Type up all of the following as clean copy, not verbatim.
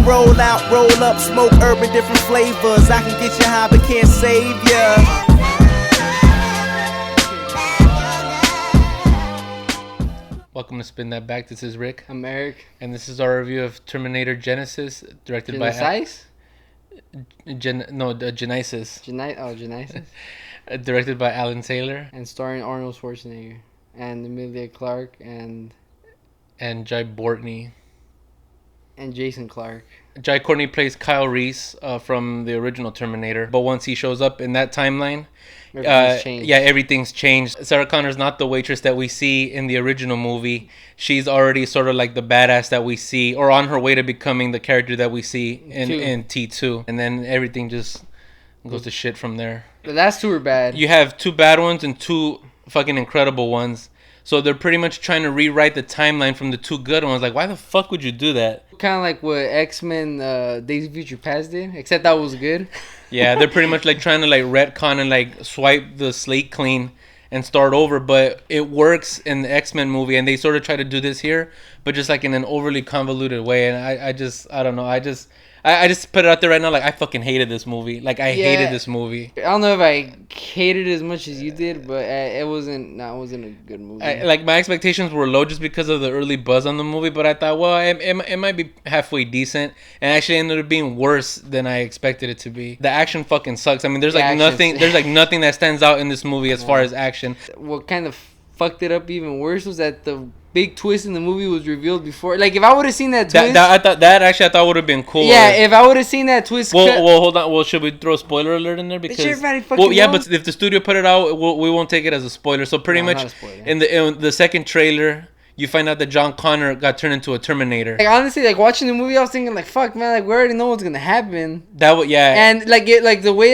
can roll out, roll up, smoke urban, different flavors. I can get you high but can't save ya. Welcome to Spin That Back. This is Rick. I'm Eric. And this is our review of Terminator Genisys, directed Genisys? Genisys. Genisys. Directed by Alan Taylor. And starring Arnold Schwarzenegger. And Emilia Clarke and Jai Courtney. And Jason Clarke. Jai Courtney plays Kyle Reese from the original Terminator. But once he shows up in that timeline, everything's changed. Yeah, everything's changed. Sarah Connor's not the waitress that we see in the original movie. She's already sort of like the badass that we see, or on her way to becoming the character that we see in T2. And then everything just goes to shit from there. The last two were bad. You have two bad ones and two fucking incredible ones. So they're pretty much trying to rewrite the timeline from the two good ones. Like, why the fuck would you do that? Kind of like what X-Men Days of Future Past did, except that was good. Yeah, they're pretty much like trying to like retcon and like swipe the slate clean and start over. But it works in the X-Men movie, and they sort of try to do this here, but just like in an overly convoluted way. And I don't know. I just put it out there right now. Like, I fucking hated this movie. Like, I hated this movie. I don't know if I hated it as much as you did, but it wasn't a good movie. Like, my expectations were low just because of the early buzz on the movie, but I thought, well, it might be halfway decent, and actually ended up being worse than I expected it to be. The action fucking sucks. I mean, there's nothing that stands out in this movie as far as action. What kind of fucked it up even worse was that the big twist in the movie was revealed before. Like, if I would have seen that twist, I thought would have been cool. Yeah, if I would have seen that twist. Well, hold on. Well, should we throw a spoiler alert in there? Because but if the studio put it out, we won't take it as a spoiler. So pretty much in the second trailer, you find out that John Connor got turned into a Terminator. Like, honestly, like, watching the movie, I was thinking, like, fuck, man, like, we already know what's gonna happen. And the way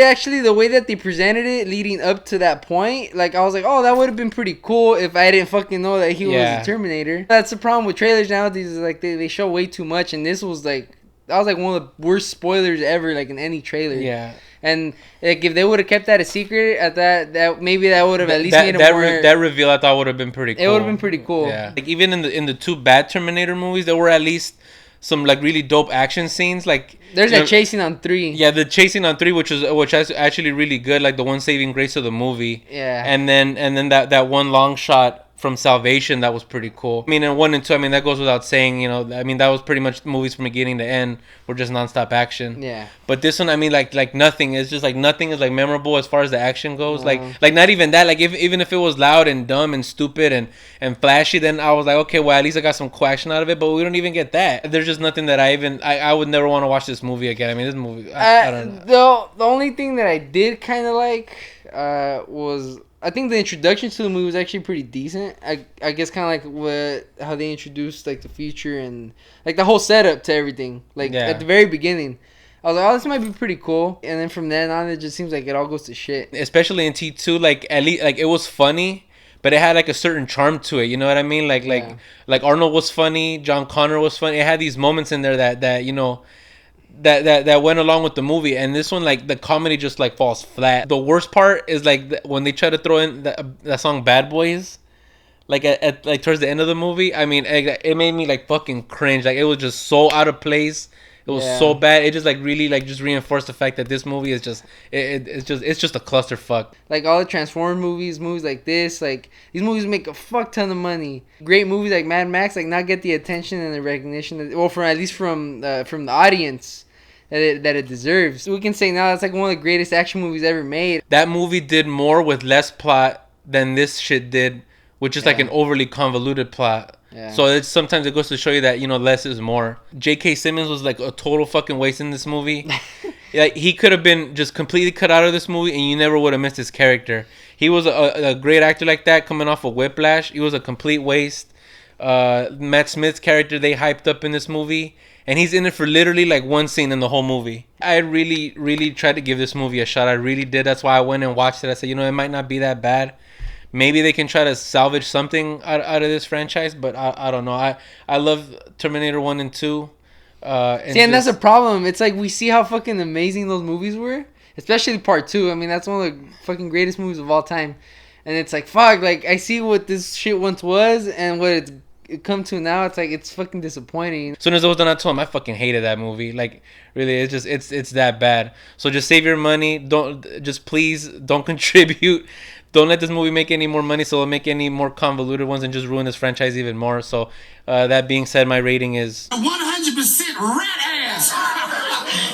that they presented it leading up to that point, like, I was like, oh, that would have been pretty cool if I didn't fucking know that he was a Terminator. That's the problem with trailers nowadays, is like they show way too much, and this was like, that was like one of the worst spoilers ever, like, in any trailer. Yeah. And like, if they would have kept that a secret at that maybe that would have at least made it more. That reveal I thought would have been pretty cool. It would have been pretty cool. Yeah. Like, even in the two bad Terminator movies, there were at least some like really dope action scenes. Like, there's that chasing on 3. Yeah, the chasing on 3, which is actually really good. Like, the one saving grace of the movie. Yeah. And then that one long shot from Salvation, that was pretty cool. I mean, in 1 and 2, I mean, that goes without saying, you know. I mean, that was pretty much movies from beginning to end were just nonstop action. Yeah. But this one, I mean, like nothing is just like nothing is like memorable as far as the action goes. Like not even that. Like, even if it was loud and dumb and stupid and flashy, then I was like, okay, well, at least I got some cool action out of it. But we don't even get that. There's just nothing that I would never want to watch this movie again. I mean, this movie, I don't know. The only thing that I did kind of like was, I think the introduction to the movie was actually pretty decent. I guess kind of like how they introduced like the future and like the whole setup to everything. Like, at the very beginning, I was like, oh, this might be pretty cool. And then from then on, it just seems like it all goes to shit. Especially in T2, like, at least, like, it was funny, but it had like a certain charm to it. You know what I mean? Like Arnold was funny, John Connor was funny. It had these moments in there that you know, that went along with the movie. And this one, like, the comedy just like falls flat. The worst part is like when they try to throw in that song Bad Boys, like at like towards the end of the movie. I mean, it made me like fucking cringe. Like, it was just so out of place. It was so bad. It just like really like just reinforced the fact that this movie is just it's just a clusterfuck. Like, all the Transformers movies like this, like, these movies make a fuck ton of money. Great movies like Mad Max, like, not get the attention and the recognition at least from the audience that it deserves. We can say now that's like one of the greatest action movies ever made. That movie did more with less plot than this shit did, which is like an overly convoluted plot. Yeah. So sometimes it goes to show you that, you know, less is more. J.K. Simmons was like a total fucking waste in this movie. Like, he could have been just completely cut out of this movie and you never would have missed his character. He was a great actor like that, coming off of Whiplash. He was a complete waste. Matt Smith's character, they hyped up in this movie, and he's in it for literally like one scene in the whole movie. I really, really tried to give this movie a shot. I really did. That's why I went and watched it. I said, you know, it might not be that bad. Maybe they can try to salvage something out of this franchise, but I don't know. I love Terminator 1 and 2. And that's a problem. It's like, we see how fucking amazing those movies were, especially part 2. I mean, that's one of the fucking greatest movies of all time. And it's like, fuck, like, I see what this shit once was and what it's come to now, it's like it's fucking disappointing. As soon as it was done, I told him I fucking hated that movie. Like, really, it's that bad. So just save your money. Please don't contribute. Don't let this movie make any more money, so it'll make any more convoluted ones and just ruin this franchise even more. So that being said, my rating is 100% rat ass.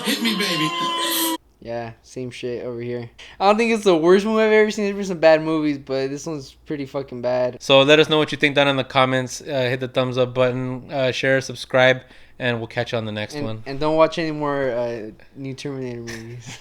Hit me, baby. Yeah, same shit over here. I don't think it's the worst movie I've ever seen. There's been some bad movies, but this one's pretty fucking bad. So let us know what you think down in the comments. Hit the thumbs up button, share, subscribe, and we'll catch you on the next one. And don't watch any more new Terminator movies.